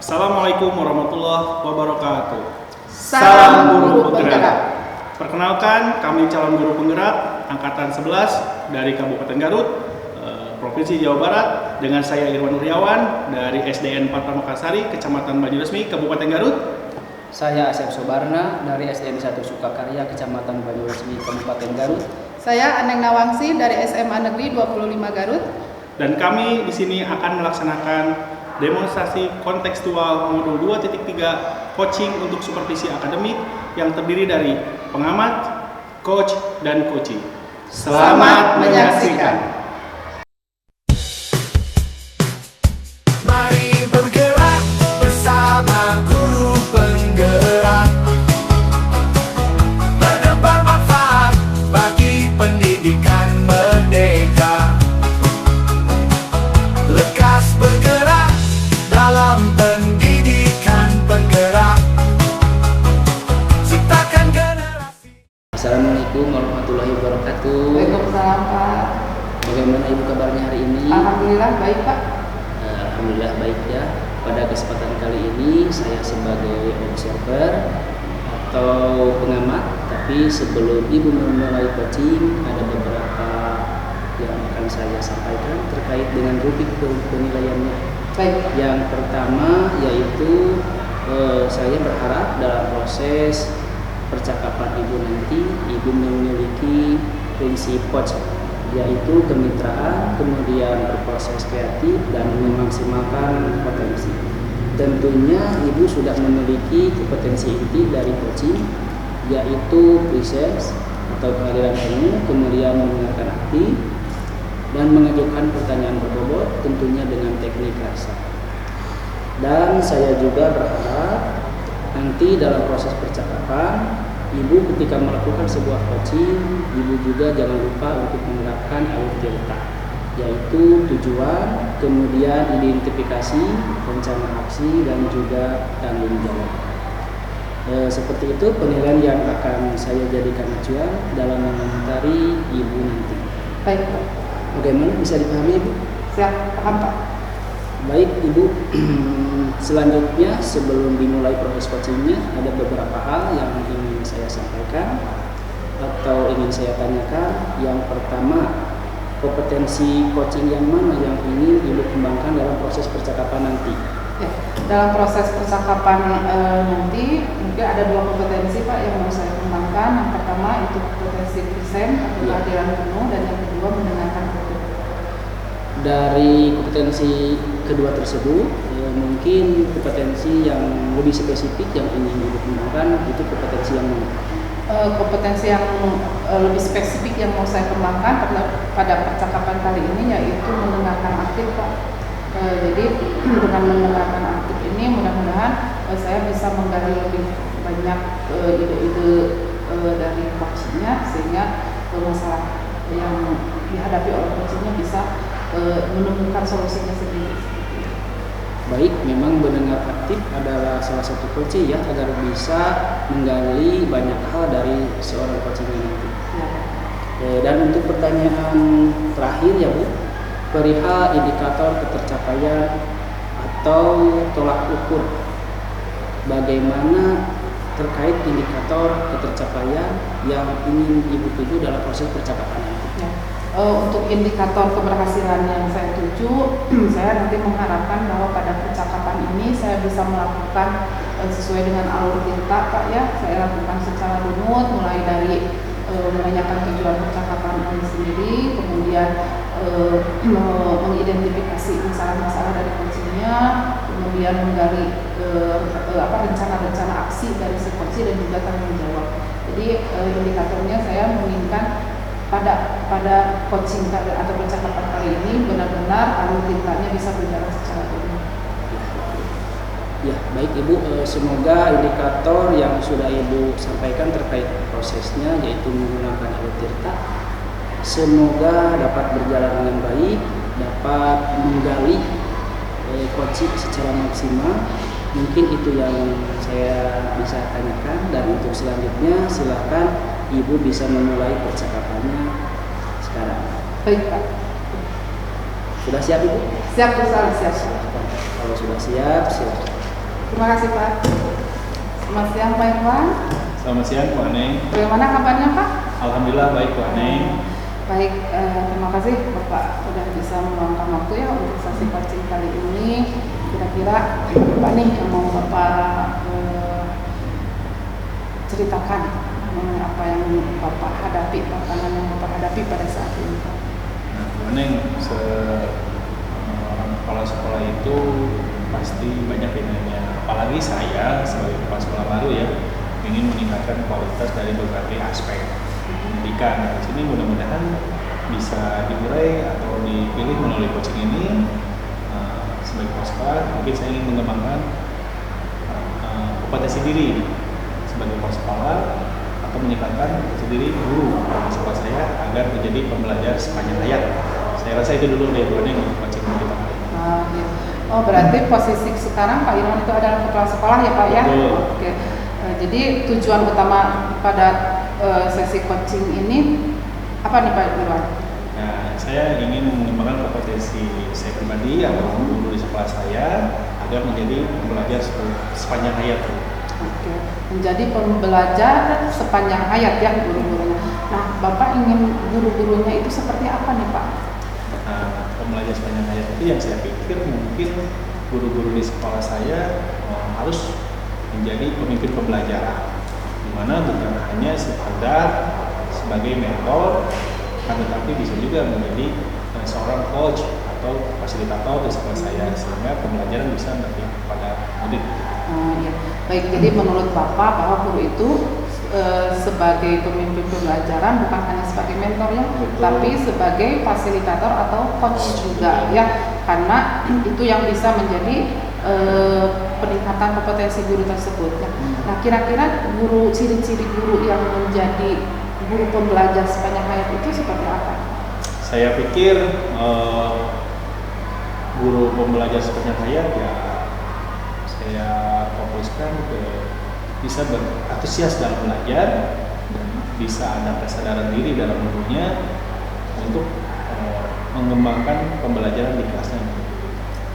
Assalamualaikum warahmatullahi wabarakatuh. Salam Guru Penggerak. Perkenalkan, kami calon guru penggerak Angkatan 11 dari Kabupaten Garut, Provinsi Jawa Barat, dengan saya Irwan Nuryawan dari SDN 4 Makassari, Kecamatan Banyuresmi, Kabupaten Garut. Saya Asep Sobarna dari SDN 1 Sukakarya, Kecamatan Banyuresmi, Kabupaten Garut. Saya Aneng Nawangsi dari SMA Negeri 25 Garut. Dan kami di sini akan melaksanakan demonstrasi kontekstual modul 2.3 coaching untuk supervisi akademik yang terdiri dari pengamat, coach, dan coaching. Selamat menyaksikan. Mari bergerak bersama guru penggerak, menebar manfaat bagi pendidikan merdeka. Lekas bergerak dalam pendidikan penggerak, ciptakan generasi. Assalamualaikum warahmatullahi wabarakatuh. Waalaikumsalam Pak. Bagaimana Ibu kabarnya hari ini? Alhamdulillah baik Pak. Alhamdulillah baik ya. Pada kesempatan kali ini saya sebagai observer atau pengamat, tapi sebelum Ibu memulai coaching ada beberapa yang akan saya sampaikan terkait dengan rubrik penilaiannya. Baik. Yang pertama yaitu saya berharap dalam proses percakapan Ibu nanti Ibu memiliki prinsip coach, yaitu kemitraan, kemudian berproses kreatif dan memaksimalkan potensi. Tentunya Ibu sudah memiliki kompetensi inti dari coaching, yaitu presence atau pengaliran ilmu, kemudian mendengarkan aktif dan mengajukan pertanyaan berbobot, tentunya dengan teknik rasa. Dan saya juga berharap nanti dalam proses percakapan Ibu ketika melakukan sebuah coaching, Ibu juga jangan lupa untuk menerapkan alur-tirta, yaitu tujuan, kemudian identifikasi, rencana aksi, dan juga tanggung jawab. Seperti itu penilaian yang akan saya jadikan acuan dalam mengomentari Ibu nanti. Baik Pak. Bagaimana, bisa dipahami Ibu? Siap, paham Pak. Baik Ibu, selanjutnya sebelum dimulai proses coachingnya ada beberapa hal yang ingin saya sampaikan atau ingin saya tanyakan. Yang pertama, kompetensi coaching yang mana yang ingin Ibu kembangkan dalam proses percakapan nanti? Ya, dalam proses percakapan nanti mungkin ada dua kompetensi Pak yang mau saya kembangkan. Yang pertama itu kompetensi present atau kehadiran penuh, dan yang kedua mendengarkan utuh. Dari kompetensi kedua tersebut, mungkin kompetensi yang lebih spesifik yang ingin Ibu kembangkan itu kompetensi yang mana? Kompetensi yang lebih spesifik yang mau saya kembangkan pada percakapan kali ini yaitu mendengarkan aktif Pak. Jadi dengan mendengarkan aktif ini mudah-mudahan saya bisa menggali lebih banyak ide-ide dari coachingnya, sehingga masalah yang dihadapi oleh coachingnya bisa menemukan solusinya sendiri. Baik, memang mendengar aktif adalah salah satu kunci ya agar bisa menggali banyak hal dari seorang coaching nanti. Ya. Dan untuk pertanyaan terakhir ya Bu, perihal indikator ketercapaian atau tolak ukur, bagaimana terkait indikator ketercapaian yang ingin Ibu tuju dalam proses percakapan nanti? Ya. Untuk indikator keberhasilan yang saya tuju, saya nanti mengharapkan bahwa pada percakapan ini saya bisa melakukan sesuai dengan alur tirta Pak ya. Saya lakukan secara runut, mulai dari menanyakan tujuan percakapan ini sendiri, kemudian mengidentifikasi masalah-masalah dari coachingnya, kemudian menggali rencana-rencana aksi dari si coach dan juga tanggung jawab. Jadi indikatornya saya menginginkan pada coaching atau percakapan kali ini benar-benar alur tintanya bisa berjalan secara runut. Ya, baik Ibu, semoga indikator yang sudah Ibu sampaikan terkait prosesnya yaitu menggunakan alur tirta semoga dapat berjalan dengan baik, dapat menggali coaching secara maksimal. Mungkin itu yang saya bisa tanyakan, dan untuk selanjutnya silakan Ibu bisa memulai percakapannya sekarang. Baik Pak. Sudah siap Ibu? Siap, siap. Silahkan. Kalau sudah siap, silakan. Terima kasih Pak. Selamat siang Pak Irwan. Selamat siang Bu Aneng. Bagaimana kabarnya Pak? Alhamdulillah baik Bu Aneng. Baik, terima kasih Bapak sudah bisa meluangkan waktu ya untuk sesi coaching kali ini. Kira-kira apa nih yang mau Bapak ceritakan mengenai apa yang Bapak hadapi, tantangan yang Bapak hadapi pada saat ini Pak? Nah, Bu Aneng, orang kepala sekolah itu pasti banyak ininya. Apalagi saya sebagai kepala sekolah baru ya, ingin meningkatkan kualitas dari berbagai aspek pendidikan. Di sini mudah-mudahan bisa diurai atau dipilih melalui coaching ini. Sebagai kepala sekolah, mungkin saya ingin mengembangkan kompetensi diri sebagai kepala sekolah atau meningkatkan kompetensi diri guru di sekolah saya agar menjadi pembelajar sepanjang hayat. Saya rasa itu dulu deh Bu Aneng untuk coaching kita kali ini. Iya. Oh berarti posisi sekarang Pak Irwan itu adalah kepala sekolah ya Pak ya? Betul. Oke. Jadi tujuan utama pada sesi coaching ini apa nih Pak Irwan? Nah, saya ingin mengembangkan kompetensi saya pribadi atau guru di sekolah saya agar menjadi pembelajar sepanjang hayat. Oke. Menjadi pembelajar sepanjang hayat ya guru-gurunya. Nah, Bapak ingin guru-gurunya itu seperti apa nih Pak? Nah, pembelajar sepanjang hayat itu yang saya pikir mungkin guru-guru di sekolah saya harus menjadi pemimpin pembelajaran, di mana bukan hanya sekedar sebagai mentor, tetapi bisa juga menjadi seorang coach atau fasilitator di sekolah saya sehingga pembelajaran bisa lebih pada murid. Ya. Baik, jadi menurut Bapak bahwa guru itu sebagai pemimpin pembelajaran bukan hanya sebagai mentor ya, Betul. tapi sebagai fasilitator atau coach juga ya, karena itu yang bisa menjadi peningkatan kompetensi guru tersebut ya. Nah, kira-kira ciri-ciri guru yang menjadi guru pembelajar sepanjang hayat itu seperti apa? Saya pikir guru pembelajar sepanjang hayat ya saya fokuskan ke bisa berantusias dalam belajar dan bisa ada kesadaran diri dalam gurunya untuk mengembangkan pembelajaran di kelasnya.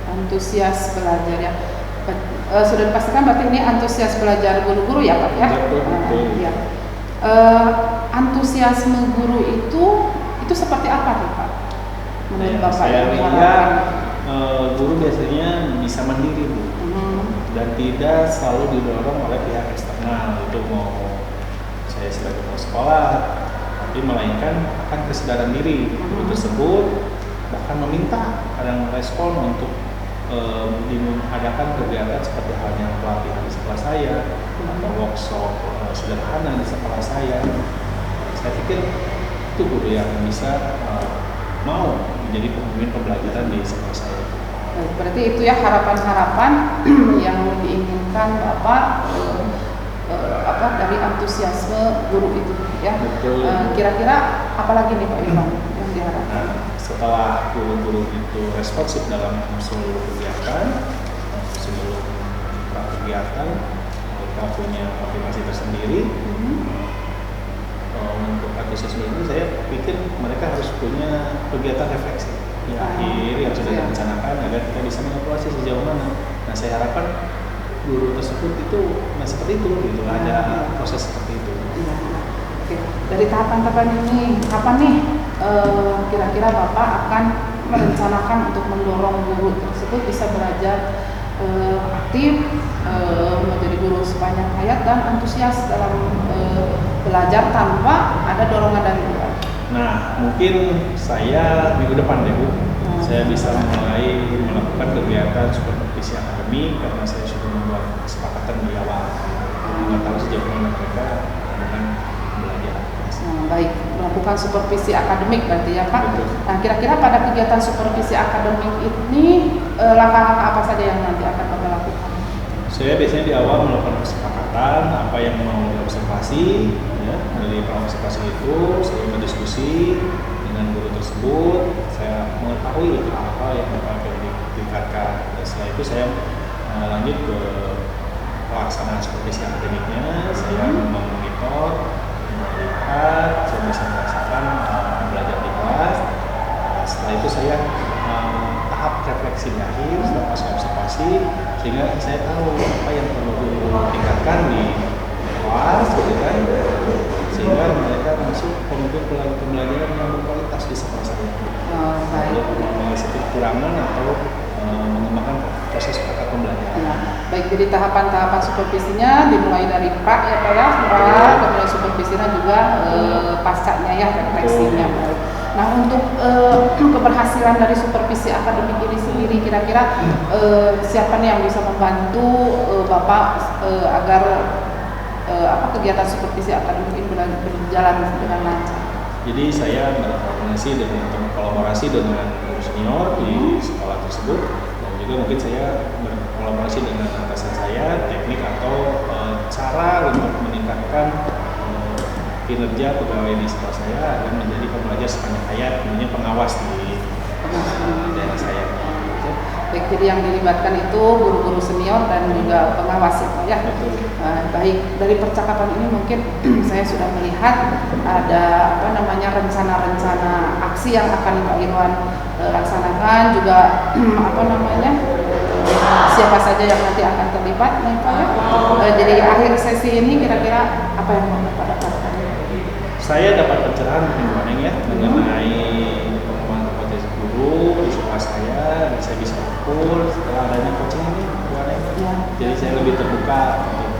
Antusias belajar ya. Sudah dipastikan berarti ini antusias belajar guru-guru ya Pak ya? Betul. Ya. Antusiasme guru itu seperti apa nih Pak? Menurut Bapak saya yang lihat diharapkan? guru biasanya bisa mandiri Bu, dan tidak selalu didorong oleh pihak eksternal, itu mau saya sebagai kepala sekolah, tapi melainkan akan kesadaran diri guru tersebut, bahkan meminta kadang respon untuk mengadakan kegiatan seperti halnya pelatihan di sekolah saya atau workshop sederhana di sekolah saya. Saya pikir itu guru yang bisa mau menjadi pemimpin pembelajaran di sekolah saya. Berarti itu ya harapan-harapan yang diinginkan Bapak dari antusiasme guru itu ya. Betul. Kira-kira apalagi nih Pak Irwan yang diharapkan? Nah, setelah guru-guru itu responsif dalam seluruh kegiatan, sebelum kegiatan mereka punya motivasi tersendiri. Untuk antusiasme ini saya pikir mereka harus punya kegiatan refleksi di akhir yang sudah direncanakan agar kita bisa mengevaluasi sejauh mana. Nah, saya harapkan guru tersebut itu seperti itu gitu, ada proses seperti itu. Oke. Dari tahapan-tahapan ini kapan nih kira-kira Bapak akan merencanakan untuk mendorong guru tersebut bisa belajar aktif, menjadi guru sepanjang hayat dan antusias dalam belajar tanpa ada dorongan dari luar? Nah, mungkin saya minggu depan deh Bu, saya bisa mulai melakukan kegiatan supervisi akademik karena saya sudah membuat kesepakatan di awal. Nggak tahu sejauh mana mereka dengan belajar. Baik, melakukan supervisi akademik berarti ya Pak. Betul. Nah, kira-kira pada kegiatan supervisi akademik ini langkah-langkah apa saja yang nanti akan Bapak lakukan? Saya biasanya di awal melakukan kesepakatan apa yang mau diobservasi, ya. Dari observasi itu saya berdiskusi dengan guru tersebut, saya mengetahui apa yang akan ditingkatkan. Dan setelah itu saya lanjut ke pelaksanaan supervisi akademiknya, saya memonitor, melihat, saya bisa merasakan belajar di kelas. Setelah itu saya tahap refleksi di akhir setelah pasca observasi, sehingga saya tahu apa yang perlu ditingkatkan di kelas, gitu kan, sehingga mereka masuk ke pembelajaran yang berkualitas di sekolah saya. Baik. Untuk mengisi kekurangan atau mengembangkan proses pembelajaran. Nah, baik, jadi tahapan-tahapan supervisinya dimulai dari pra ya Pak ya, kemudian supervisinya juga pascanya ya, refleksinya. Baik. Nah, untuk keberhasilan dari supervisi akademik ini sendiri, kira-kira siapa nih yang bisa membantu Bapak agar kegiatan supervisi akademik ini berjalan dengan lancar? Jadi saya berkolaborasi dengan guru senior di sekolah tersebut, dan juga mungkin saya berkolaborasi dengan atasan saya, teknik atau cara untuk meningkatkan kinerja pegawai di sekolah saya agar menjadi pembelajar sepanjang hayat, tentunya pengawas di daerah saya. Baik, jadi yang dilibatkan itu guru-guru senior dan juga pengawas itu ya. Betul. Baik, dari percakapan ini mungkin saya sudah melihat ada rencana-rencana aksi yang akan Pak Irwan laksanakan, juga siapa saja yang nanti akan terlibat nih Pak ya. Jadi akhir sesi ini kira-kira apa yang mau Bapak dapatkan? Saya dapat pencerahan mungkin ya mengenai pengembangan kompetensi guru di sekolah saya, dan saya bisa ukur setelah adanya coaching ini Ya. Jadi saya lebih terbuka untuk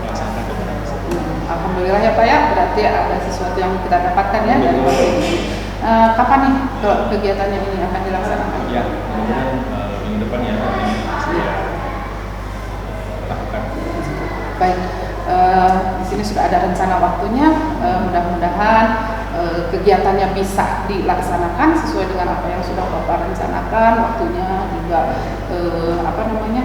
melaksanakan kegiatan tersebut. Alhamdulillah ya Pak ya, berarti ada sesuatu yang kita dapatkan ya dari kapan nih kegiatannya ini akan dilaksanakan? Ya, kemudian minggu depan ya saya lakukan. Baik, di sini sudah ada rencana waktunya. Mudah-mudahan kegiatannya bisa dilaksanakan sesuai dengan apa yang sudah Bapak rencanakan, waktunya juga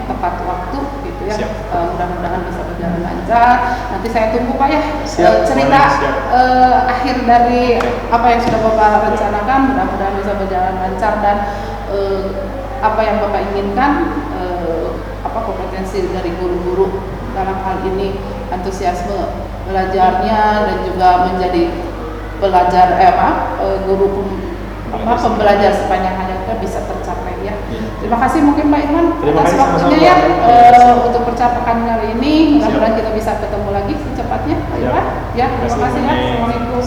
tepat waktu gitu ya. Mudah-mudahan bisa berjalan lancar. Nanti saya tunggu Pak ya. Cerita akhir dari apa yang sudah Bapak rencanakan, mudah-mudahan bisa berjalan lancar, dan apa yang Bapak inginkan, kompetensi dari guru-guru dalam hal ini, antusiasme belajarnya dan juga menjadi pembelajar pembelajar sepanjang hayatnya bisa tercapai ya. Terima kasih mungkin Pak Irwan atas waktunya ya untuk percakapan kali ini. Mudah-mudahan kita bisa ketemu lagi secepatnya Pak Irwan. Ya, terima kasih ya. Assalamualaikum.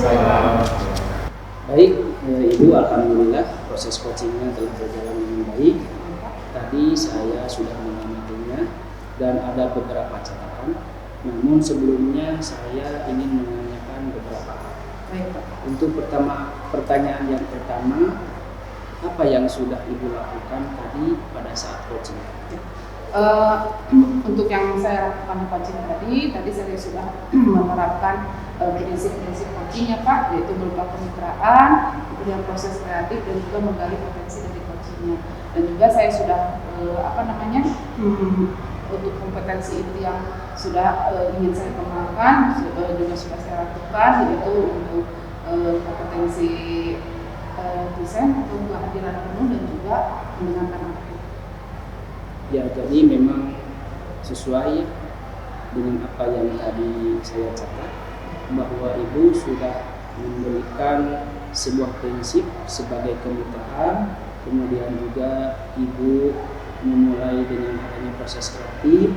Baik, Ibu, alhamdulillah proses coachingnya telah berjalan dengan baik. Tadi saya sudah mengamatinya dan ada beberapa catatan. Namun sebelumnya saya ingin menanyakan beberapa hal. Baik, Pak. Untuk pertanyaan yang pertama, apa yang sudah Ibu lakukan tadi pada saat coaching? Untuk yang saya lakukan coaching tadi saya sudah menerapkan prinsip-prinsip coaching ya Pak, yaitu berupa kemitraan, kemudian proses kreatif, dan juga menggali potensi dari coachingnya. Dan juga saya sudah untuk kompetensi itu yang sudah ingin saya kembangkan juga sudah saya lakukan, yaitu untuk kompetensi desain atau kehadiran penuh dan juga mendengarkan aktif. Ya, jadi memang sesuai dengan apa yang tadi saya catat, bahwa Ibu sudah memberikan sebuah prinsip sebagai kemitraan, kemudian juga Ibu memulai dengan adanya proses kreatif,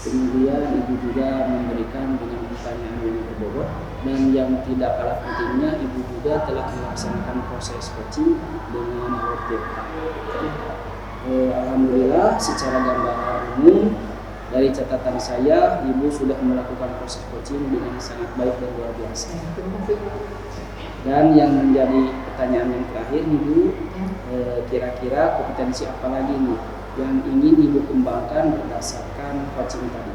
kemudian Ibu juga memberikan dengan pertanyaan yang berbobot, dan yang tidak kalah pentingnya Ibu juga telah melaksanakan proses coaching dengan rutin. Alhamdulillah, secara gambaran umum dari catatan saya, Ibu sudah melakukan proses coaching dengan sangat baik dan luar biasa. Dan yang menjadi pertanyaan yang terakhir, Ibu, kira-kira kompetensi apa lagi nih yang ingin Ibu kembangkan berdasarkan coaching tadi?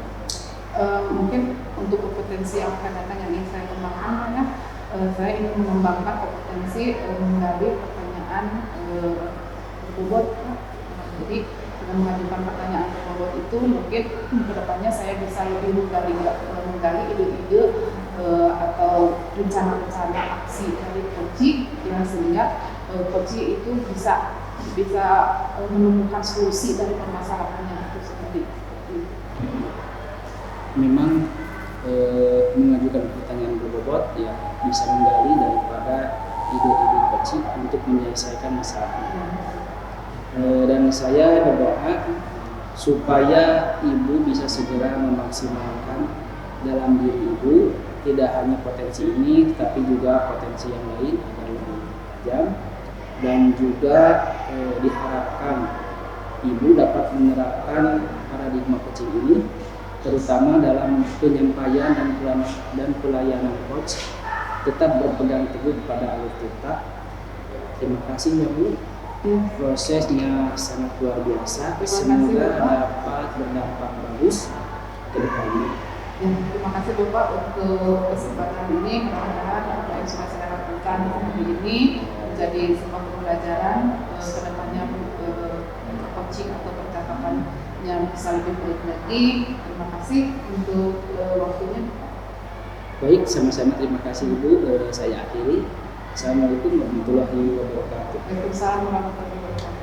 Mungkin untuk kompetensi yang akan datang yang ingin saya kembangkan, saya ingin mengembangkan kompetensi menggali pertanyaan berbobot. Jadi dengan mengajukan pertanyaan berbobot itu mungkin kedepannya saya bisa lebih menggali ide-ide atau rencana-rencana aksi dari coaching, yang sehingga coaching itu bisa menemukan solusi dari permasalahannya itu seperti itu. Memang mengajukan pertanyaan berbobot ya bisa menggali daripada ide-ide coaching untuk menyelesaikan masalahnya. Dan saya berdoa supaya ibu bisa segera memaksimalkan dalam diri ibu tidak hanya potensi ini tapi juga potensi yang lain agar lebih tajam, dan juga diharapkan ibu dapat menerapkan paradigma coaching ini terutama dalam penyampaian dan pelayanan coach, tetap berpegang teguh pada alur tirta. Terima kasih ya Bu. Prosesnya sangat luar biasa. Semoga dapat berdampak bagus ke depannya. Ya, terima kasih Bapak untuk kesempatan ini. Mudah-mudahan apa yang sudah saya lakukan hari ini menjadi sebuah pembelajaran ke depannya coaching atau percakapan yang bisa lebih baik lagi. Terima kasih untuk waktunya. Baik, sama-sama terima kasih Ibu. Saya akhiri. Assalamualaikum warahmatullahi wabarakatuh. Waalaikumsalam warahmatullahi wabarakatuh.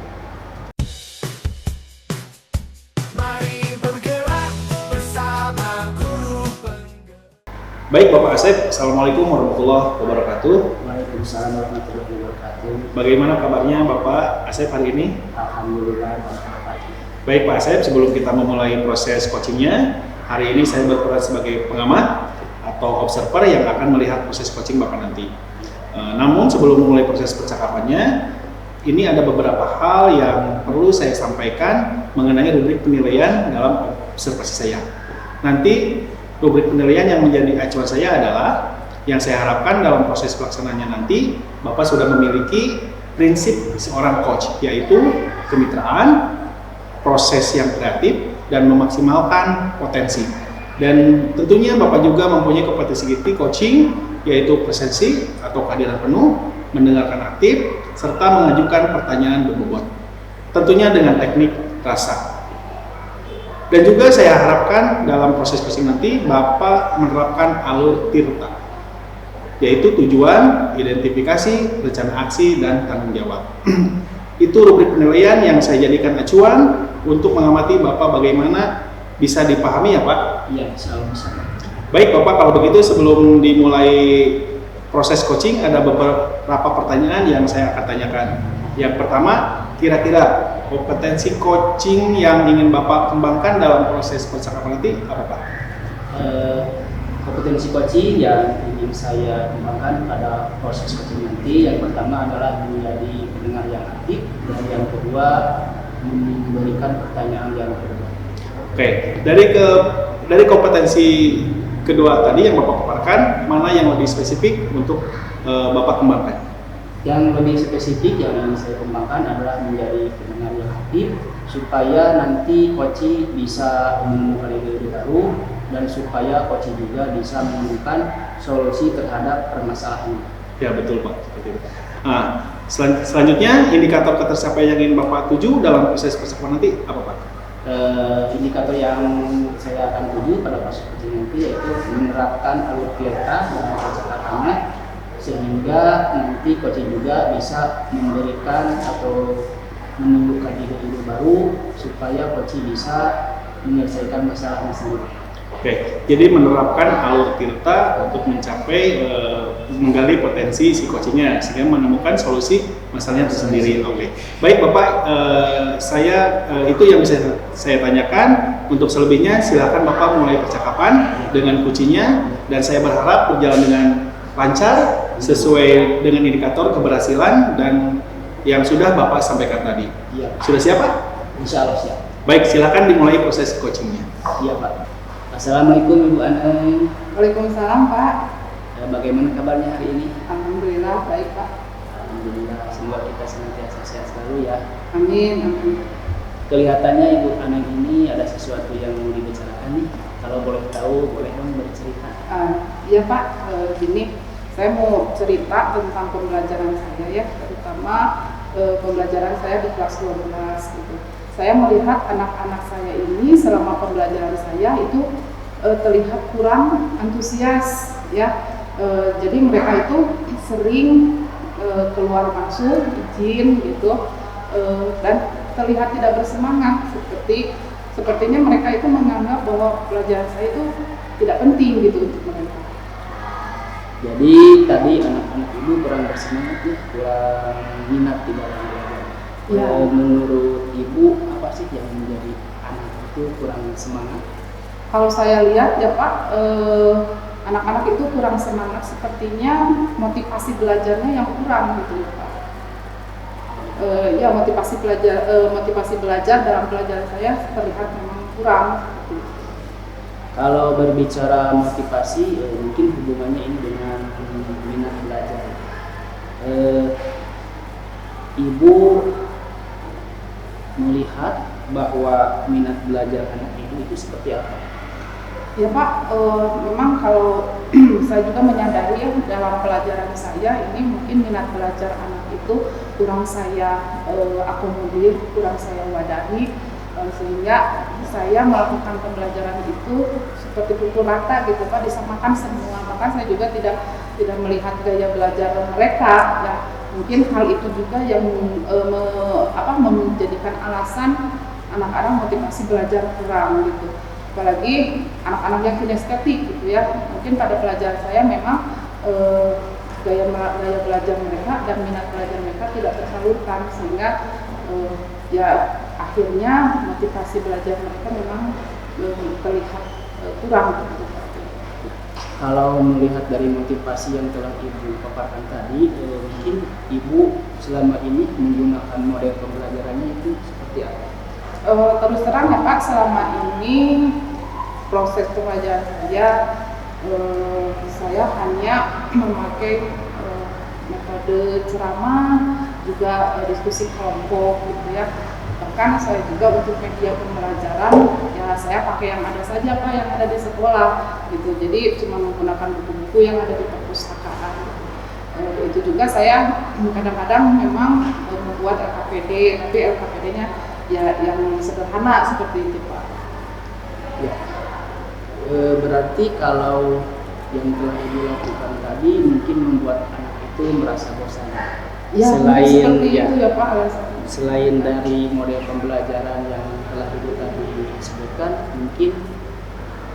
Mari bergerak bersama guru penggerak. Baik Bapak Asep, Assalamualaikum warahmatullahi wabarakatuh. Waalaikumsalam warahmatullahi wabarakatuh. Bagaimana kabarnya Bapak Asep hari ini? Alhamdulillah, baik. Baik Pak Asep, sebelum kita memulai proses coachingnya, hari ini saya berperan sebagai pengamat atau observer yang akan melihat proses coaching Bapak nanti. Namun sebelum memulai proses percakapannya, ini ada beberapa hal yang perlu saya sampaikan mengenai rubrik penilaian dalam observasi saya. Nanti rubrik penilaian yang menjadi acuan saya adalah yang saya harapkan dalam proses pelaksanaannya nanti Bapak sudah memiliki prinsip seorang coach, yaitu kemitraan, proses yang kreatif, dan memaksimalkan potensi. Dan tentunya Bapak juga mempunyai kompetensi coaching, yaitu presensi atau kehadiran penuh, mendengarkan aktif, serta mengajukan pertanyaan berbobot. Tentunya dengan teknik rasa. Dan juga saya harapkan dalam proses coaching nanti Bapak menerapkan alur tirta, yaitu tujuan, identifikasi, rencana aksi, dan tanggung jawab. Itu rubrik penilaian yang saya jadikan acuan untuk mengamati Bapak bagaimana bisa dipahami ya Pak? Iya, selalu bisa. Baik Bapak, kalau begitu sebelum dimulai proses coaching ada beberapa pertanyaan yang saya akan tanyakan. Yang pertama, kira-kira kompetensi coaching yang ingin Bapak kembangkan dalam proses percakapan nanti apa Pak? Kompetensi coaching yang ingin saya kembangkan pada proses coaching nanti, yang pertama adalah menjadi pendengar yang aktif, dan yang kedua memberikan pertanyaan yang berbobot. Oke, dari kompetensi kedua tadi yang Bapak paparkan, mana yang lebih spesifik untuk Bapak kembangkan? Yang lebih spesifik yang ingin saya kembangkan adalah menjadi pendengar yang aktif, supaya nanti coach bisa menemukan ide-ide baru, dan supaya coach juga bisa menemukan solusi terhadap permasalahan. Ya betul Pak, seperti itu. Nah, selanjutnya indikator ketercapaian yang ingin Bapak tuju dalam proses percakapan nanti apa Pak? Indikator yang saya akan tuju pada proses coaching nanti yaitu menerapkan alur tirta dalam percakapannya, sehingga nanti coaching juga bisa memberikan atau menunjukkan ide-ide baru supaya coaching bisa menyelesaikan masalahnya sendiri. Oke, jadi menerapkan alur tirta untuk mencapai menggali potensi si coachingnya sehingga menemukan solusi masalahnya tersendiri. Oke, baik Bapak, itu yang bisa saya tanyakan. Untuk selebihnya silakan Bapak mulai percakapan dengan coachingnya, dan saya berharap berjalan dengan lancar sesuai dengan indikator keberhasilan dan yang sudah Bapak sampaikan tadi. Iya. Sudah siap Pak? Insya Allah siap. Baik, silakan dimulai proses coachingnya. Iya Pak. Assalamualaikum Ibu Aneng. Waalaikumsalam Pak. Bagaimana kabarnya hari ini? Alhamdulillah baik Pak. Alhamdulillah, semoga kita senantiasa sehat selalu ya. Amin. Amin. Kelihatannya Ibu Aneng ini ada sesuatu yang mau dibicarakan nih. Kalau boleh tahu, boleh dong bercerita. Iya Pak, gini, saya mau cerita tentang pembelajaran saya ya, terutama pembelajaran saya di kelas 12 gitu. Saya melihat anak-anak saya ini selama pembelajaran saya itu terlihat kurang antusias ya. Jadi mereka itu sering keluar masuk izin gitu, dan terlihat tidak bersemangat, sepertinya mereka itu menganggap bahwa pelajaran saya itu tidak penting gitu untuk mereka. Jadi tadi anak-anak ibu kurang bersemangat ya, kurang minat di dalam belajar. Ya. Menurut Ibu apa sih yang menjadi anak itu kurang semangat? Kalau saya lihat ya Pak, anak-anak itu kurang semangat, sepertinya motivasi belajarnya yang kurang gitu ya Pak. Ya motivasi belajar dalam pelajaran saya terlihat memang kurang. Kalau berbicara motivasi, mungkin hubungannya ini dengan minat belajar. Ibu melihat bahwa minat belajar anak itu seperti apa? Ya Pak, memang kalau saya juga menyadari ya, dalam pelajaran saya ini mungkin minat belajar anak itu kurang saya akomodir, kurang saya wadahi, sehingga saya melakukan pembelajaran itu seperti pukul rata gitu Pak, disamakan semua. Maka saya juga tidak melihat gaya belajar mereka. Ya, mungkin hal itu juga yang menjadikan alasan anak-anak motivasi belajar kurang gitu. Apalagi anak-anak yang kinestetik gitu ya, mungkin pada pelajaran saya memang gaya belajar mereka dan minat belajar mereka tidak tersalurkan, sehingga ya akhirnya motivasi belajar mereka memang terlihat kurang. Kalau melihat dari motivasi yang telah Ibu paparkan tadi, mungkin Ibu selama ini menggunakan model pembelajarannya itu seperti apa? Terus terang ya Pak, selama ini proses pembelajaran saya hanya memakai metode ceramah, juga diskusi kelompok gitu ya. Bahkan saya juga untuk media pembelajaran ya saya pakai yang ada saja Pak, yang ada di sekolah gitu. Jadi cuma menggunakan buku-buku yang ada di perpustakaan. Itu juga saya kadang-kadang memang membuat LKPD, tapi LKPD-nya ya yang sederhana seperti itu Pak. Ya. Berarti kalau yang telah Ibu lakukan tadi mungkin membuat anak itu merasa bosan. Ya, Selain seperti ya, itu ya Pak alasannya. selain dari model pembelajaran yang telah Ibu tadi sebutkan, mungkin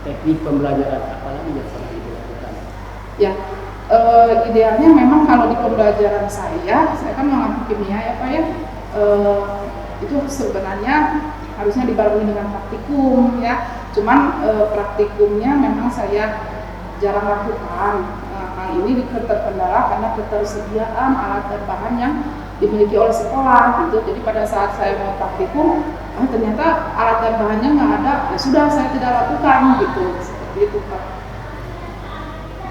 teknik pembelajaran apa lagi yang telah Ibu lakukan? Ya, idealnya memang kalau di pembelajaran saya kan mengambil kimia ya Pak ya, itu sebenarnya harusnya dibarengi dengan praktikum ya. Cuman praktikumnya memang saya jarang lakukan. Hal ini terkendala karena ketersediaan alat dan bahan yang dimiliki oleh sekolah gitu. Jadi pada saat saya mau praktikum, ternyata alat dan bahannya nggak ada, ya sudah saya tidak lakukan gitu. Seperti itu Pak.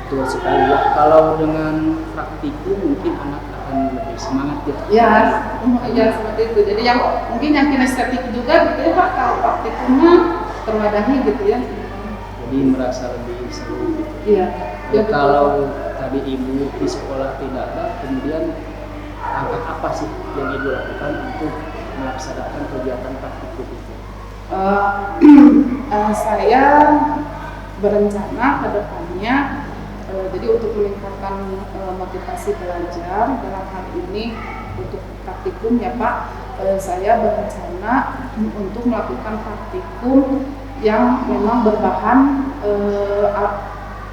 Betul sekali ya. Kalau dengan praktikum mungkin anak akan lebih semangat ya. Ya seperti itu. Jadi yang mungkin yang kinestetik juga gitu ya Pak, kalau praktikumnya terwadahi gitu ya. Jadi merasa lebih seru gitu. Iya. Ya, Kalau tadi Ibu di sekolah tidak ada, kemudian langkah apa sih yang Ibu lakukan untuk melaksanakan kegiatan praktikum itu? Saya berencana ke depannya, jadi untuk meningkatkan motivasi belajar dalam hal ini untuk praktikum ya Pak, saya berencana untuk melakukan praktikum yang memang berbahan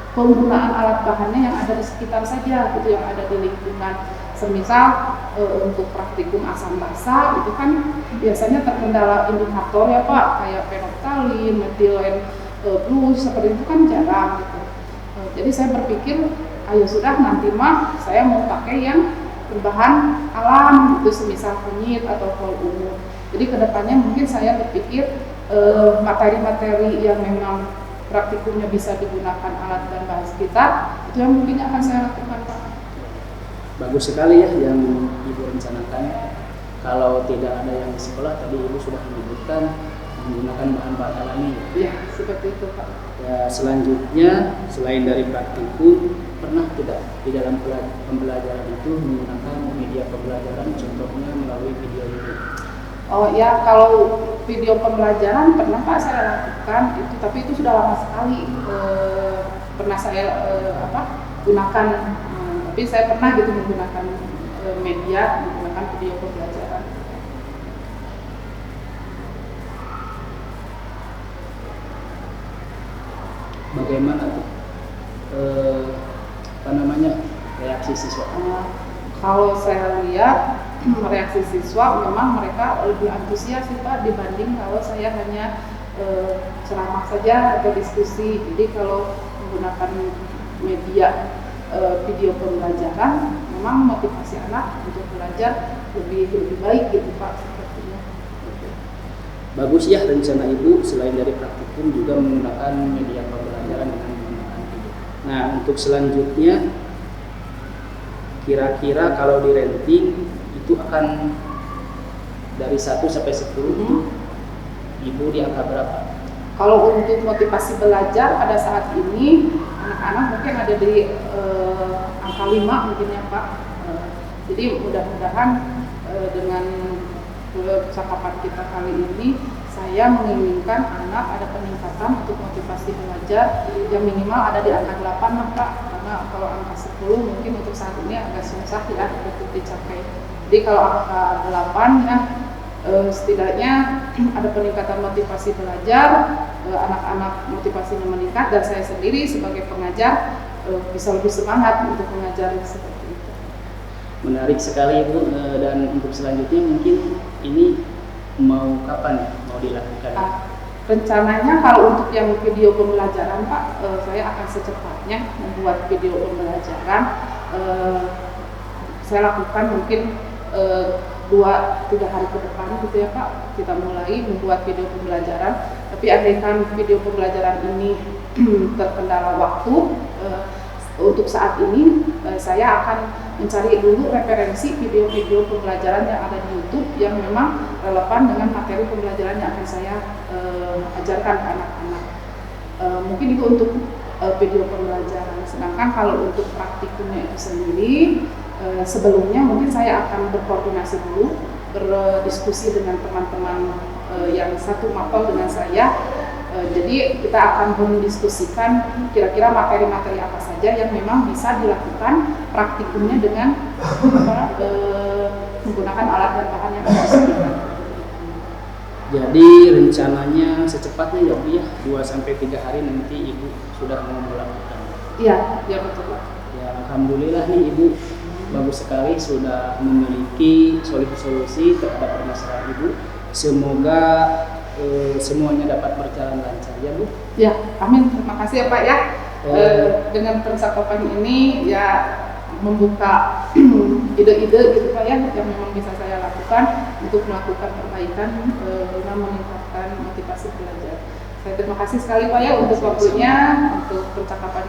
penggunaan alat bahannya yang ada di sekitar saja gitu, yang ada di lingkungan. Semisal untuk praktikum asam basa itu kan biasanya terkendala indikator ya Pak, kayak fenolftalin, metilen blue seperti itu kan jarang gitu. Jadi saya berpikir ayo sudah nanti mah saya mau pakai yang berbahan alam itu, semisal kunyit atau kol ungu. Jadi kedepannya mungkin saya berpikir materi-materi yang memang praktikumnya bisa digunakan alat dan bahan sekitar, itu yang mungkin akan saya lakukan Pak. Bagus sekali ya yang Ibu rencanakan. Kalau tidak ada yang di sekolah, tadi Ibu sudah menyebutkan menggunakan bahan-bahan alami. Iya, seperti itu Pak. Ya, selanjutnya selain dari praktikum, pernah tidak di dalam pembelajaran itu menggunakan media pembelajaran, contohnya melalui video YouTube? Oh ya, kalau video pembelajaran pernah Pak saya lakukan itu, tapi itu sudah lama sekali pernah saya gunakan. Tapi saya pernah gitu menggunakan media, menggunakan video pembelajaran. Bagaimana tuh reaksi siswa? Kalau saya lihat reaksi siswa memang mereka lebih antusias sih Pak dibanding kalau saya hanya ceramah saja atau diskusi. Jadi kalau menggunakan media video pembelajaran memang motivasi anak untuk belajar lebih baik gitu Pak sepertinya. Bagus ya rencana Ibu, selain dari praktikum juga menggunakan media pembelajaran dengan menggunakan video. Nah, untuk selanjutnya kira-kira kalau di ranking itu akan dari 1 sampai 10 Ibu di angka berapa? Kalau untuk motivasi belajar pada saat ini anak-anak mungkin ada di angka 5 mungkin ya Pak. Jadi mudah-mudahan dengan percakapan kita kali ini saya menginginkan anak ada peningkatan untuk motivasi belajar yang minimal ada di angka 8 lah Pak, karena kalau angka 10 mungkin untuk saat ini agak susah ya untuk dicapai. Jadi kalau angka 8 ya setidaknya ada peningkatan motivasi belajar, anak-anak motivasinya meningkat dan saya sendiri sebagai pengajar bisa lebih semangat untuk mengajar seperti itu. Menarik sekali Ibu, dan untuk selanjutnya mungkin ini mau kapan mau dilakukan? Rencananya kalau untuk yang video pembelajaran Pak, saya akan secepatnya membuat video pembelajaran. Saya lakukan mungkin 2-3 hari ke depan gitu ya Pak, kita mulai membuat video pembelajaran. Tapi andaikan video pembelajaran ini terkendala waktu, untuk saat ini saya akan mencari dulu referensi video-video pembelajaran yang ada di YouTube yang memang relevan dengan materi pembelajaran yang akan saya ajarkan ke anak-anak. Mungkin itu untuk video pembelajaran. Sedangkan kalau untuk praktikumnya itu sendiri, sebelumnya mungkin saya akan berkoordinasi dulu, berdiskusi dengan teman-teman yang satu mapel dengan saya. Jadi kita akan mendiskusikan kira-kira materi-materi apa saja yang memang bisa dilakukan praktikumnya dengan menggunakan alat dan bahan yang ada disediakan. Jadi rencananya secepatnya ya Bu ya, 2-3 hari nanti Ibu sudah mau melakukan. Iya, ya betul Pak. Ya alhamdulillah nih Ibu, bagus sekali sudah memiliki solusi terhadap permasalahan Ibu. Semoga semuanya dapat berjalan lancar ya Bu. Ya, amin. Terima kasih ya Pak ya. Dengan percakapan ini ya membuka ide-ide gitu Pak ya yang memang bisa saya lakukan untuk melakukan perbaikan guna meningkatkan motivasi belajar. Saya terima kasih sekali Pak ya untuk waktunya, untuk percakapan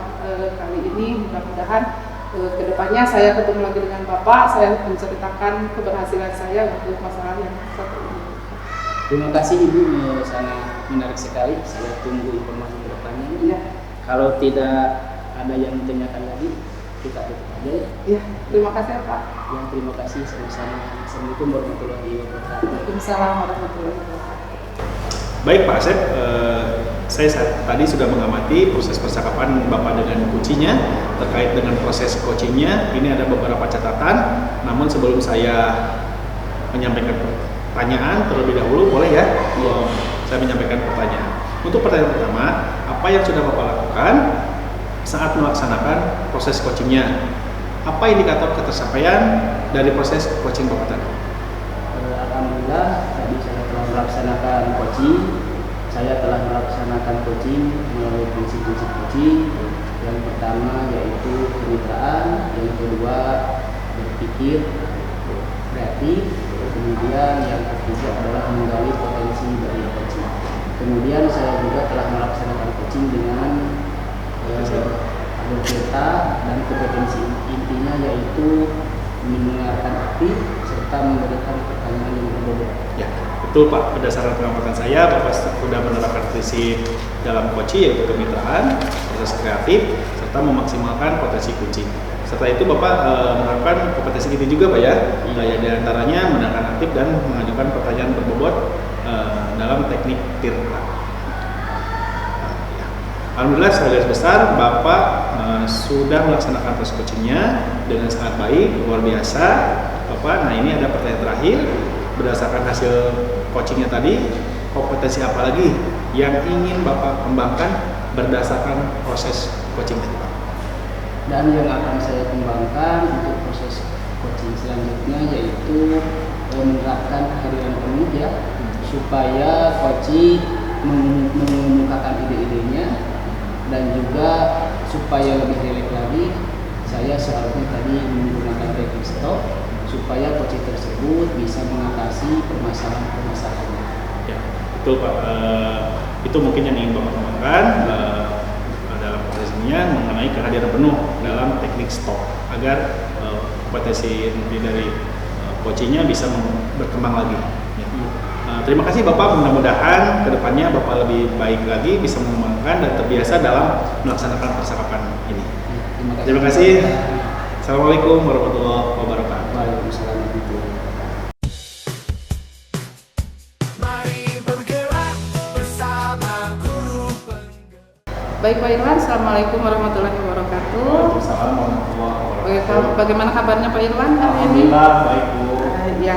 kali ini. Mudah-mudahan kedepannya saya ketemu lagi dengan Bapak, saya menceritakan keberhasilan saya untuk masalah yang satu ini. Terima kasih Ibu, sangat menarik sekali. Saya tunggu informasi ke depannya. Ya. Kalau tidak ada yang ditanyakan lagi, kita tutup aja ya. Ya, terima kasih ya Pak. Yang terima kasih sama-sama. Assalamualaikum warahmatullahi wabarakatuh. Waalaikumsalam warahmatullahi wabarakatuh. Baik Pak Asep, saya tadi sudah mengamati proses percakapan Bapak dengan kuncinya terkait dengan proses coachingnya. Ini ada beberapa catatan, namun sebelum saya menyampaikan pertanyaan terlebih dahulu, boleh ya? Saya menyampaikan pertanyaan. Untuk pertanyaan pertama, apa yang sudah Bapak lakukan saat melaksanakan proses coachingnya? Apa indikator ketercapaian dari proses coaching Bapak tadi? Alhamdulillah, tadi saya telah melaksanakan coaching. Saya telah melaksanakan coaching melalui prinsip-prinsip coaching. Yang pertama yaitu kemitraan, yang kedua berpikir kreatif, kemudian yang ketiga adalah menggali potensi dari coaching. Kemudian saya juga telah melaksanakan coaching dengan alur cerita dan kompetensi intinya yaitu mendengarkan aktif serta memberikan pertanyaan yang berbobot. Ya, betul Pak. Berdasarkan pengamatan saya, Bapak sudah menerapkan prinsip dalam coaching yaitu kemitraan, proses kreatif, serta memaksimalkan potensi coaching. Setelah itu Bapak menerapkan kompetensi ini juga Pak ya, di antaranya mendengarkan aktif dan mengajukan pertanyaan berbobot dalam teknik TIRTA. Alhamdulillah secara garis besar Bapak sudah melaksanakan proses coachingnya dengan sangat baik, luar biasa Bapak. Nah ini ada pertanyaan terakhir, berdasarkan hasil coachingnya tadi, kompetensi apa lagi yang ingin Bapak kembangkan berdasarkan proses coaching tadi Pak? Dan yang akan saya kembangkan untuk proses coaching selanjutnya yaitu menerapkan kehadiran penuh ya, supaya coaching mengemukakan ide-idenya dan juga supaya lebih rileks lagi. Saya seharusnya tadi menggunakan teknik stop supaya coaching tersebut bisa mengatasi permasalahan-permasalahannya. Ya, betul Pak. Itu mungkin yang ingin Bapak kembangkan dalam posisinya mengenai kehadiran penuh dalam teknik stop agar kompetensi dari coachingnya bisa berkembang lagi. Ya. Terima kasih Bapak, mudah-mudahan kedepannya Bapak lebih baik lagi bisa mengembangkan dan terbiasa dalam melaksanakan percakapan ini. Terima kasih. Assalamualaikum warahmatullahi wabarakatuh. Waalaikumsalam warahmatullahi wabarakatuh. Mari bergerak bersama guru penggerak. Baik Pak Irwan, Assalamualaikum warahmatullahi wabarakatuh. Waalaikumsalam warahmatullahi wabarakatuh. Bagaimana kabarnya Pak Irwan hari ini? Alhamdulillah baik Bu. Ya,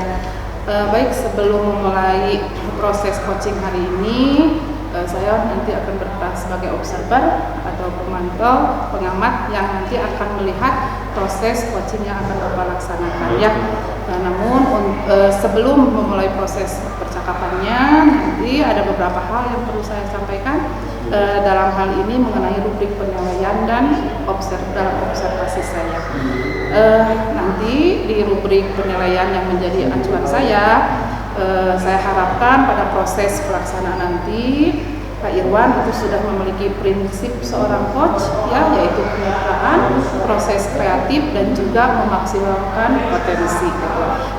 baik, sebelum memulai proses coaching hari ini, saya nanti akan berperan sebagai observer atau pemantau, pengamat yang nanti akan melihat proses coaching yang akan Bapak laksanakan ya. Namun sebelum memulai proses percakapannya, nanti ada beberapa hal yang perlu saya sampaikan dalam hal ini mengenai rubrik penilaian dan dalam observasi saya. Nanti di rubrik penilaian yang menjadi acuan saya harapkan pada proses pelaksanaan nanti Pak Irwan itu sudah memiliki prinsip seorang coach ya, yaitu kemitraan, proses kreatif dan juga memaksimalkan potensi.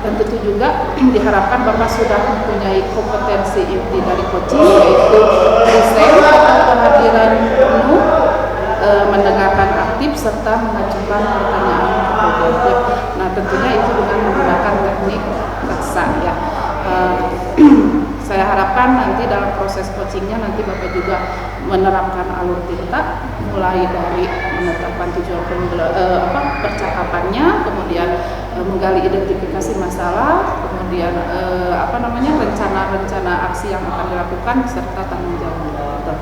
Dan tentu juga diharapkan Bapak sudah mempunyai kompetensi inti dari coaching, yaitu desain atau kehadiran penuh, mendengarkan aktif serta mengajukan pertanyaan terprogratif. Nah, tentunya itu dengan menggunakan teknik raksa ya. Saya harapkan nanti dalam proses coachingnya nanti Bapak juga menerapkan alur tinta, mulai dari menetapkan tujuan percakapannya, kemudian menggali identifikasi masalah, kemudian rencana-rencana aksi yang akan dilakukan serta tanggung jawab.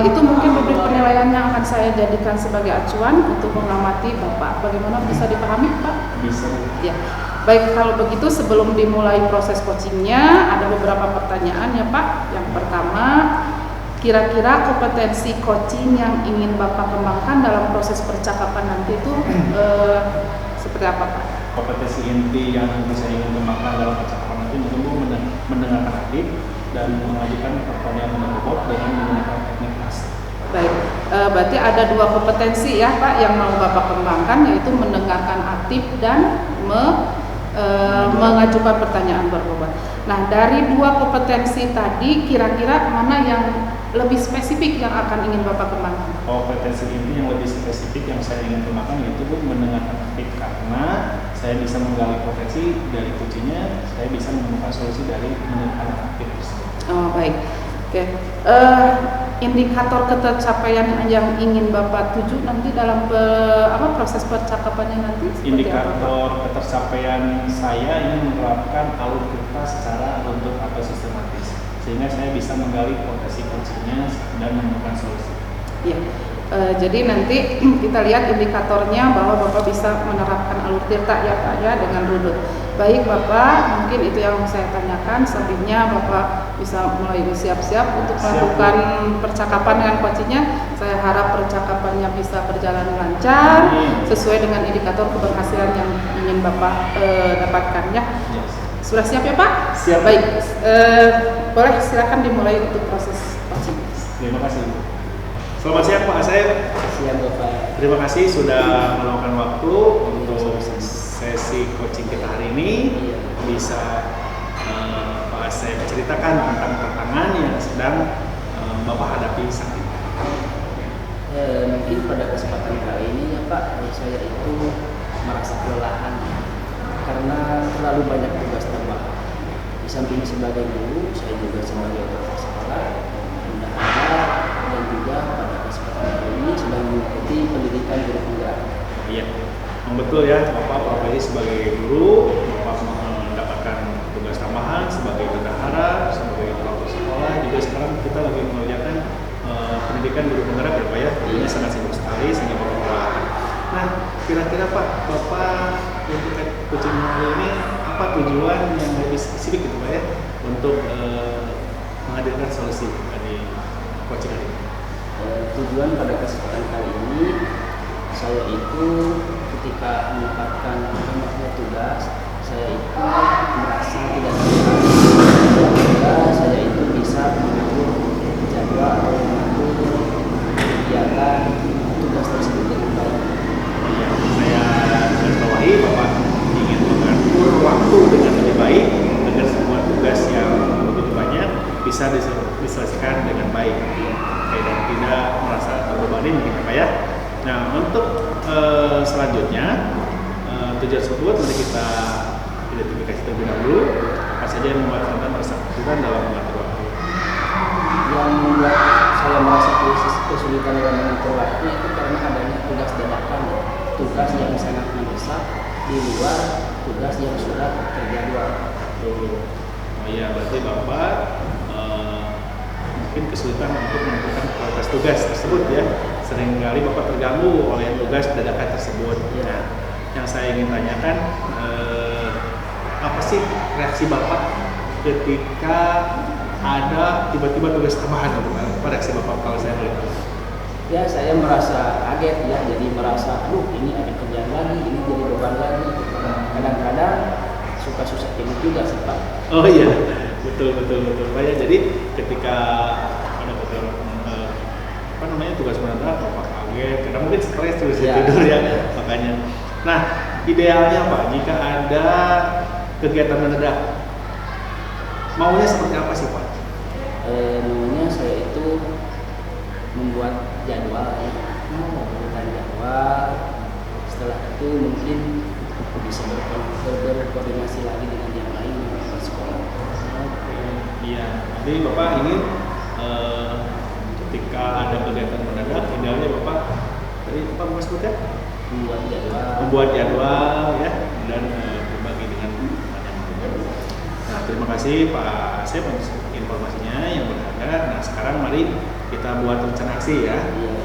Itu mungkin rubrik penilaian yang akan saya jadikan sebagai acuan untuk mengamati Bapak. Bagaimana, bisa dipahami Pak? Bisa. Ya. Baik, kalau begitu sebelum dimulai proses coachingnya ada beberapa pertanyaan ya Pak. Yang pertama, kira-kira kompetensi coaching yang ingin Bapak kembangkan dalam proses percakapan nanti itu seperti apa Pak? Kompetensi inti yang bisa ingin kembangkan dalam percakapan nanti menunggu mendengarkan aktif dan mengajukan pertanyaan robot dengan menggunakan teknik raksa. Baik, berarti ada dua kompetensi ya Pak yang mau Bapak kembangkan, yaitu mendengarkan aktif dan mengajukan pertanyaan berbobot. Nah, dari dua kompetensi tadi kira-kira mana yang lebih spesifik yang akan ingin Bapak kembangkan? Kompetensi inti yang lebih spesifik yang saya ingin kembangkan yaitu mendengarkan aktif, karena saya bisa menggali potensi dari kuncinya, saya bisa menemukan solusi dari mendengarkan aktif tersebut. Oh, baik. Oke. Indikator ketercapaian yang ingin Bapak tuju nanti dalam proses percakapannya nanti seperti apa, Pak? Indikator ketercapaian saya ingin menerapkan alur tinta secara runtut atau sistematis, sehingga saya bisa menggali potensi kuncinya dan menemukan solusi. Iya. Jadi nanti kita lihat indikatornya bahwa Bapak bisa menerapkan alur tirta ya Pak ya dengan runut. Baik Bapak, mungkin itu yang saya tanyakan. Selebihnya Bapak bisa mulai siap-siap untuk melakukan percakapan dengan coachingnya. Saya harap percakapannya bisa berjalan lancar sesuai dengan indikator keberhasilan yang ingin Bapak dapatkan ya. Sudah siap ya Pak? Siap. Baik, boleh silakan dimulai untuk proses coaching. Terima kasih. Selamat siang Pak Asep. Siap Bapak. Terima kasih sudah meluangkan waktu untuk sesi coaching kita hari ini. Bisa Pak Asep ceritakan tentang tantangan yang sedang Bapak hadapi saat ini. Mungkin pada kesempatan kali ini ya Pak, saya itu merasa kelelahan karena terlalu banyak tugas tambahan. Di samping sebagai guru, saya juga sebagai kepala sekolah, bendahara, dan juga pada kesempatan kali ini sedang mengikuti pendidikan guru penggerak. Iya, betul ya, Bapak profesi sebagai guru, Bapak mendapatkan tugas tambahan sebagai bendahara, sebagai kepala sekolah. Juga sekarang kita lagi mengerjakan pendidikan guru penggerak ya Pak ya. Ini sangat sibuk sekali sehingga Bapak kelelahan. Nah, kira-kira Pak, Bapak untuk coaching hari ini apa tujuan yang lebih spesifik gitu Pak ya untuk menghadirkan solusi dari coaching hari ini? Tujuan pada kesempatan kali ini saya itu ketika mendapatkan tugas, saya itu merasa tidak terlihat. Saya itu bisa mengatur jadwal atau mengatur kegiatan tugas tersebut dengan baik. Ya, saya garis bawahi Bapak ingin mengatur waktu dengan lebih baik agar semua tugas yang begitu banyak bisa diselesaikan dengan baik. Dan tidak merasa terbebani mungkin Pak ya. Nah untuk selanjutnya tujuan tersebut nanti kita identifikasi terlebih dahulu apa saja yang membuat Anda merasa kesulitan dalam mengatur waktu. Yang membuat saya merasa kesulitan dalam mengatur waktu itu karena adanya tugas dadakan, tugas yang sangat mendesak di luar tugas yang sudah terjadwal. Oh iya, berarti Bapak mungkin kesulitan untuk menentukan prioritas tugas tersebut ya. Seringkali Bapak terganggu oleh tugas dadakan tersebut. Ya. Nah, yang saya ingin tanyakan apa sih reaksi Bapak ketika ada tiba-tiba tugas tambahan? Apa reaksi Bapak kalau saya boleh tahu? Ya, saya merasa kaget ya, jadi merasa aduh ini ada kerjaan lagi, ini jadi beban lagi. Kadang-kadang suka susah tidur juga sih Pak. Oh iya, betul Pak ya. Jadi ketika ada tugas mendadak Bapak kaget, karena mungkin stres terus tidur ya makanya. Nah, idealnya Pak jika ada kegiatan mendadak maunya seperti apa sih Pak? Maunya saya itu membuat jadwal ya, membuat jadwal. Setelah itu mungkin bisa berkoordinasi lagi dengan yang lain di sekolah. Iya, jadi Bapak ingin ketika ada kegiatan mendadak, idealnya Bapak tadi Bapak maksudnya membuat jadwal ya dan berbagi dengan banyak teman. Nah, terima kasih Pak Asep untuk informasinya yang berharga. Nah, sekarang mari kita buat rencana aksi ya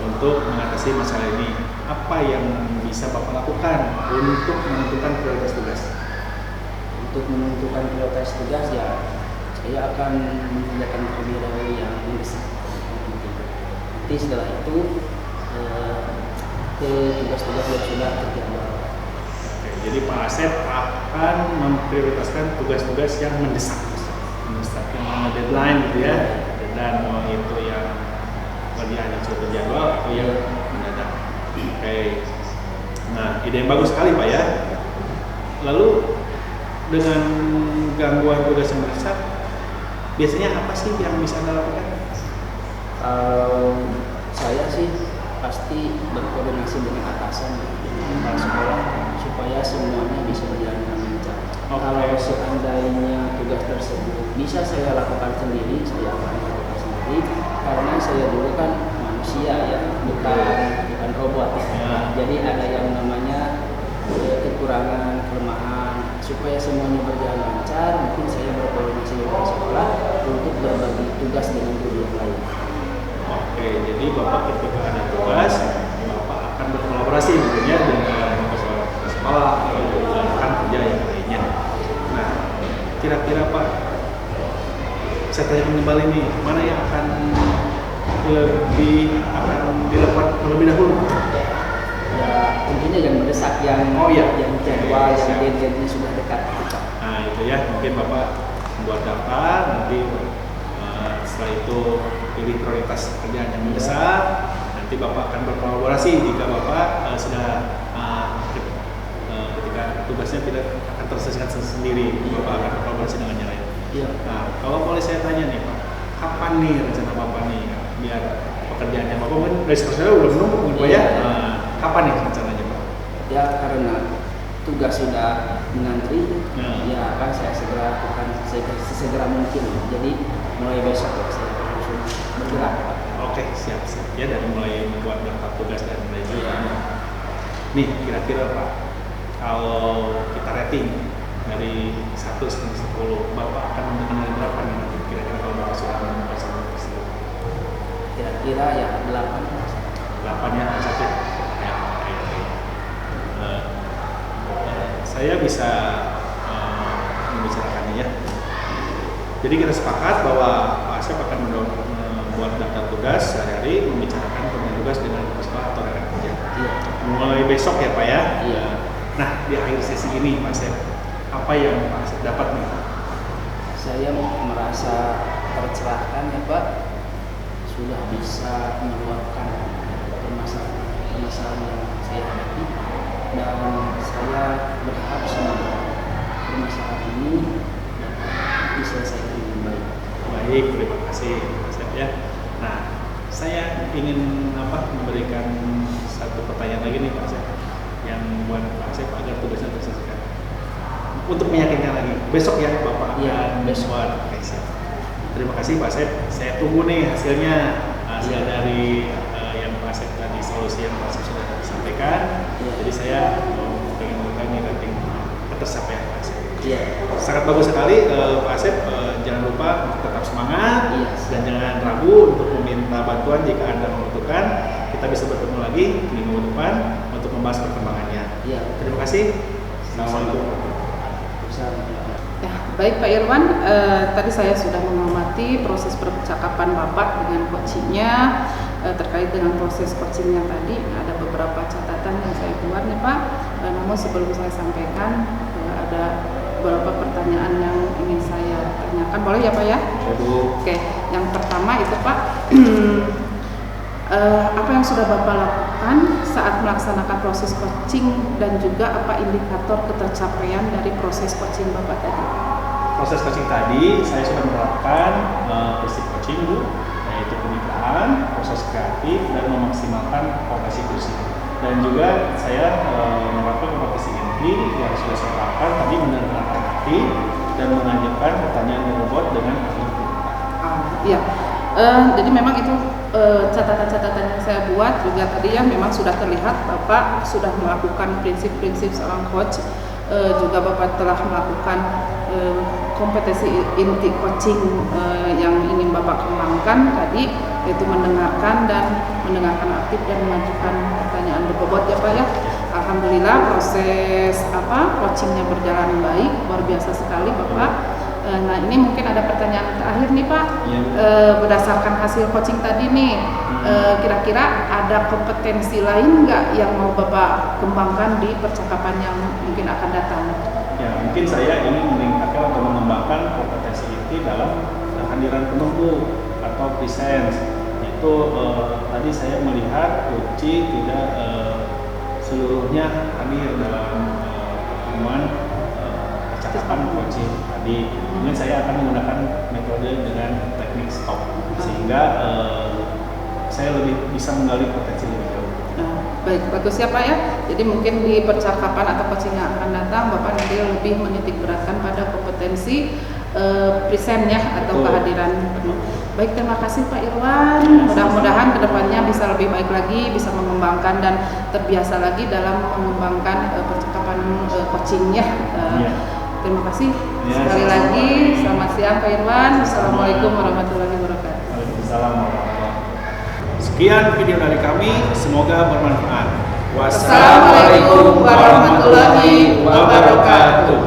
untuk mengatasi masalah ini. Apa yang bisa Bapak lakukan untuk menentukan prioritas tugas? Untuk menentukan prioritas tugas ya, saya akan mengerjakan terlebih dahulu yang mendesak. Nanti setelah itu ke tugas-tugas yang sudah terjadwal. Oke, jadi Pak Asep akan memprioritaskan tugas-tugas yang mendesak yang ada deadline gitu ya, dan mau itu yang kerjaan yang sudah terjadwal atau yang mendadak. Oke, nah ide yang bagus sekali Pak ya. Lalu dengan gangguan tugas yang mendesak, biasanya apa sih yang bisa Anda lakukan? Saya sih pasti berkoordinasi dengan atasan dengan kepala sekolah supaya semuanya bisa berjalan dengan lancar. Kalau seandainya tugas tersebut bisa saya lakukan sendiri, saya akan lakukan sendiri karena saya dulu kan manusia ya, bukan robot. Jadi ada yang namanya kekurangan, kelemahan. Supaya semuanya berjalan lancar, mungkin saya berkoordinasi dengan sekolah untuk berbagi tugas dengan guru yang lain. Oke, jadi Bapak ketika ada tugas, Bapak akan berkolaborasi tentunya dengan sekolah atau rekan kerja yang lainnya. Nah, kira-kira Pak, saya tanya kembali nih, mana yang akan dilakukan terlebih dahulu? Ya, tentunya yang mendesak, yang jadwal, yang deadline-nya sudah dekat. Nah, itu ya, mungkin Bapak membuat daftar, nanti setelah itu pilih prioritas pekerjaan yang mendesak. Nanti Bapak akan berkolaborasi jika Bapak sudah ketika tugasnya tidak akan terselesaikan sendiri, Bapak akan berkolaborasi dengan yang lain. Iya. Nah, kalau boleh saya tanya nih Pak, kapan nih rencana Bapak nih biar pekerjaannya Bapak kan dari sekarang udah menumpuk nih Pak ya? Kapan nih rencananya Pak? Ya, karena tugas sudah mengantri, ya akan saya segera lakukan sesegera mungkin. Jadi mulai besok saya langsung bergerak. Oke, siap ya, dari mulai membuat daftar tugas dan mulai juga. Nih kira-kira Pak, kalau kita rating dari 1 sampai 10, Bapak akan memberikan nilai berapa nih nanti kira-kira kalau Bapak sudah menemukan semua tersebut? Kira-kira ya 8. 8 ya, Pak Satya. Ya, saya saya bisa membicarakannya ya. Jadi kita sepakat bahwa Pak Asep akan membuat daftar tugas sehari-hari, membicarakan pembagian tugas dengan kepala atau rekan kerja. Iya. Mulai besok ya Pak ya. Iya. Nah di akhir sesi ini Pak Asep, apa yang Pak Asep dapat nih? Saya merasa tercerahkan ya Pak, sudah bisa meluapkan permasalahan yang saya hadapi, dan saya berharap semoga permasalahan ini dapat diselesaikan dengan baik. Baik, terima kasih Pak Asep ya. Nah, saya ingin memberikan satu pertanyaan lagi nih Pak Asep, yang buat Pak Asep agar tugasnya terselesaikan. Untuk meyakinkan lagi, besok ya Bapak Iya, akan besok. buat. Oke, siap. Terima kasih Pak Asep. Saya tunggu nih hasil dari yang Pak Asep tadi, solusi yang Pak Asep sudah sampaikan. Iya. Jadi saya ingin bertanya rating ketercapaian Pak Asep. Iya. Sangat bagus sekali Pak Asep. Jangan lupa tetap semangat Iya. dan jangan ragu untuk meminta bantuan jika Anda membutuhkan. Kita bisa bertemu lagi minggu depan untuk membahas perkembangannya. Iya. Terima kasih. Assalamualaikum. Ya, baik Pak Irwan, tadi saya sudah mengamati proses percakapan Bapak dengan coachingnya. Terkait dengan proses coachingnya tadi, ada beberapa catatan yang saya buat nih Pak. Namun sebelum saya sampaikan, ada beberapa pertanyaan yang ingin saya tanyakan. Boleh ya Pak ya? Waduh. Oke, yang pertama itu Pak, apa yang sudah Bapak lakukan saat melaksanakan proses coaching dan juga apa indikator ketercapaian dari proses coaching Bapak tadi? Proses coaching tadi saya sudah menerapkan prinsip coaching Bu, yaitu kemitraan, proses kreatif, dan memaksimalkan potensi kursi. Dan juga saya menerapkan kompetisi inti yang sudah saya terapkan tadi, mendengarkan hati dan mengajukan pertanyaan yang robot dengan ahli. Iya, jadi memang itu catatan-catatan yang saya buat juga tadi ya, memang sudah terlihat Bapak sudah melakukan prinsip-prinsip seorang coach, juga Bapak telah melakukan kompetensi inti coaching yang ingin Bapak kembangkan tadi, yaitu mendengarkan aktif dan mengajukan pertanyaan berbobot ya Pak ya. Alhamdulillah proses coachingnya berjalan baik, luar biasa sekali Bapak. Nah ini mungkin ada pertanyaan terakhir nih Pak. Ya. Berdasarkan hasil coaching tadi nih, kira-kira ada kompetensi lain nggak yang mau Bapak kembangkan di percakapan yang mungkin akan datang? Ya, mungkin saya ingin meningkatkan atau mengembangkan kompetensi inti dalam kehadiran penuh Bu, atau presence. Itu tadi saya melihat coaching tidak seluruhnya hadir dalam pertemuan percakapan coaching tadi. Mungkin saya akan menggunakan metode dengan teknik stop, sehingga saya lebih bisa menggali potensi lebih jauh. Nah, baik, bagus ya Pak ya. Jadi mungkin di percakapan atau coaching yang akan datang, Bapak nanti lebih menitik beratkan pada kompetensi present ya, atau Betul. kehadiran penuh. Baik, terima kasih Pak Irwan. Mudah-mudahan kedepannya bisa lebih baik lagi, bisa mengembangkan dan terbiasa lagi dalam mengembangkan percakapan coachingnya. Iya. Terima kasih Ya, sekali sama-sama. lagi. Selamat siang Pak Irwan. Assalamualaikum warahmatullahi wabarakatuh. Waalaikumsalam warahmatullahi wabarakatuh. Sekian video dari kami, semoga bermanfaat. Wassalamualaikum warahmatullahi wabarakatuh.